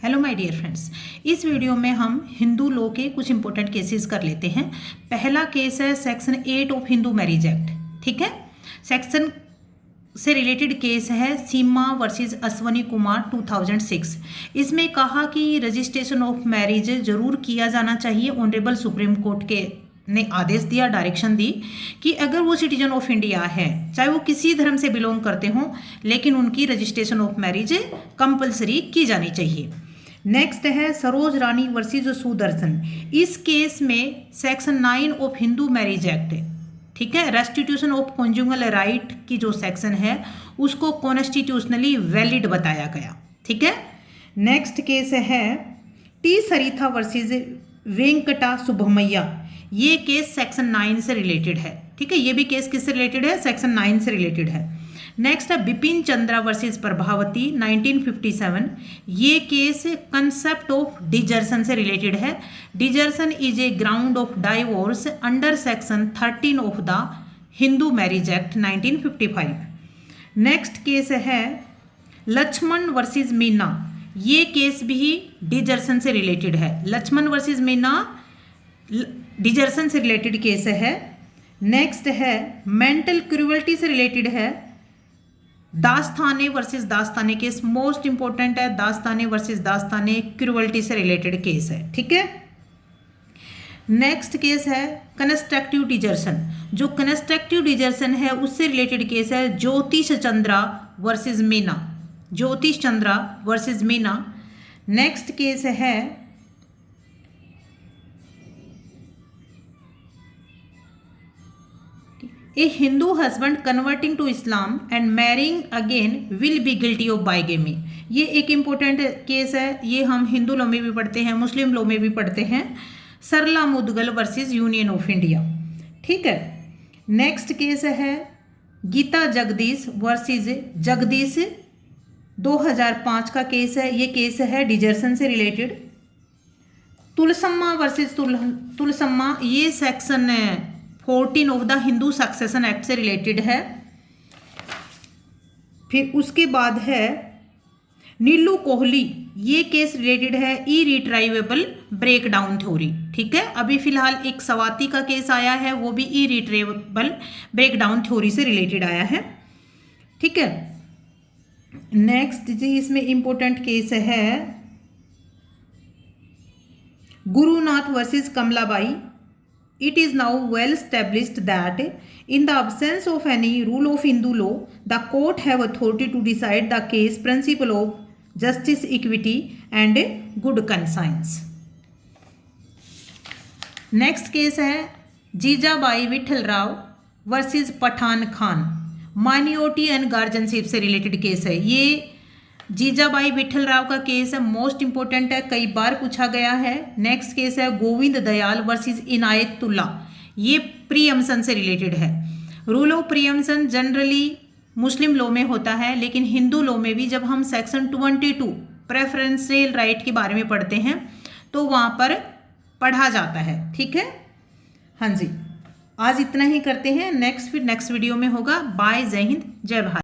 Hello my dear friends, इस video में हम हिंदू लॉ के कुछ इंपॉर्टेंट केसेस कर लेते हैं। पहला केस है section 8 of Hindu Marriage act. ठीक है, सेक्शन से रिलेटेड केस है सीमा वर्सेस अश्वनी कुमार 2006। इसमें कहा कि रजिस्ट्रेशन ऑफ मैरिज जरूर किया जाना चाहिए। ऑनरेबल सुप्रीम कोर्ट के ने आदेश दिया, डायरेक्शन दी कि अगर वो सिटीजन ऑफ इंडिया है, चाहे वो किसी धर्म से बिलोंग करते हों, लेकिन उनकी रजिस्ट्रेशन ऑफ मैरिज कंपलसरी की जानी चाहिए। नेक्स्ट है सरोज रानी वर्सेस सुदर्शन। इस केस में section 9 of Hindu Marriage act है। ठीक है, रेस्टिट्यूशन ऑफ कॉन्जुगल राइट की जो सेक्शन है उसको कॉन्स्टिट्यूशनली वैलिड बताया गया। ठीक है, नेक्स्ट केस है टी सरिता वर्सेस वेंकटा सुब्रमण्या। ये केस सेक्शन 9 से रिलेटेड है। ठीक है, ये भी केस किससे रिलेटेड है? सेक्शन 9 से रिलेटेड है। नेक्स्ट है बिपिन चंद्रा वर्सेस प्रभावती 1957। ये केस कंसेप्ट ऑफ डिजर्सन से रिलेटेड है। Desertion is a ground of divorce under section 13 of the Hindu Marriage Act 1955। Next case है लक्ष्मण वर्सेस मीना। ये केस भी डिजर्सन से रिलेटेड है। लक्ष्मण वर्सेस मीना डिजर्सन से रिलेटेड केस है। नेक्स्ट है मेंटल क्रूअल्टी से रिलेटेड है। Dastane versus Dastane case most important है। दास्ताने वर्सेस दास्ताने क्रूअल्टी से रिलेटेड केस है। ठीक है, नेक्स्ट केस है कंस्ट्रक्टिव डिजर्सन। जो कंस्ट्रक्टिव डिजर्सन है उससे रिलेटेड केस है ज्योतिष चंद्रा वर्सेस मीना। ज्योतिष Chandra versus Meena. Next case है A Hindu husband converting to Islam and marrying again will be guilty of bigamy। ये एक इम्पोर्टेंट केस है। ये हम हिंदू लॉ में भी पढ़ते हैं, मुस्लिम लॉ में भी पढ़ते हैं। Sarla Mudgal versus Union of India. ठीक है, नेक्स्ट केस है गीता जगदीश वर्सेस जगदीश 2005 का केस है। ये केस है डिजर्सन से रिलेटेड। तुलसम्मा वर्सेस तुलसम्मा, ये section 14 of the Hindu succession act से रिलेटेड है। फिर उसके बाद है नीलू कोहली। ये केस रिलेटेड है ई रिट्राइवेबल ब्रेक डाउन थ्योरी। ठीक है, अभी फिलहाल एक सवाती का केस आया है, वो भी ई रिट्राइवेबल ब्रेक डाउन थ्योरी से रिलेटेड आया है। ठीक है, नेक्स्ट जी इसमें इंपॉर्टेंट केस है Gurunath versus Kamlabai. It is now well established that in the absence of any rule of Hindu law, the court have authority to decide the case principle of justice, equity and good conscience। Next case है Jijabai Vithal Rao versus Pathan Khan. Minority and guardianship से related case है। ये जीजाबाई विठल राव का case है, most important है, कई बार पूछा गया है। नेक्स्ट केस है गोविंद दयाल वर्सेस इनायतुल्ला। ये प्रीएम्पशन से रिलेटेड है। Rule of preemption generally Muslim law में होता है, लेकिन हिंदू लॉ में भी जब हम सेक्शन 22 प्रेफरेंशियल राइट के बारे में पढ़ते हैं तो वहाँ पर पढ़ा जाता है। ठीक है, हाँ जी, आज इतना ही करते हैं। नेक्स्ट वीडियो में होगा। बाय, जय हिंद, जय भारत।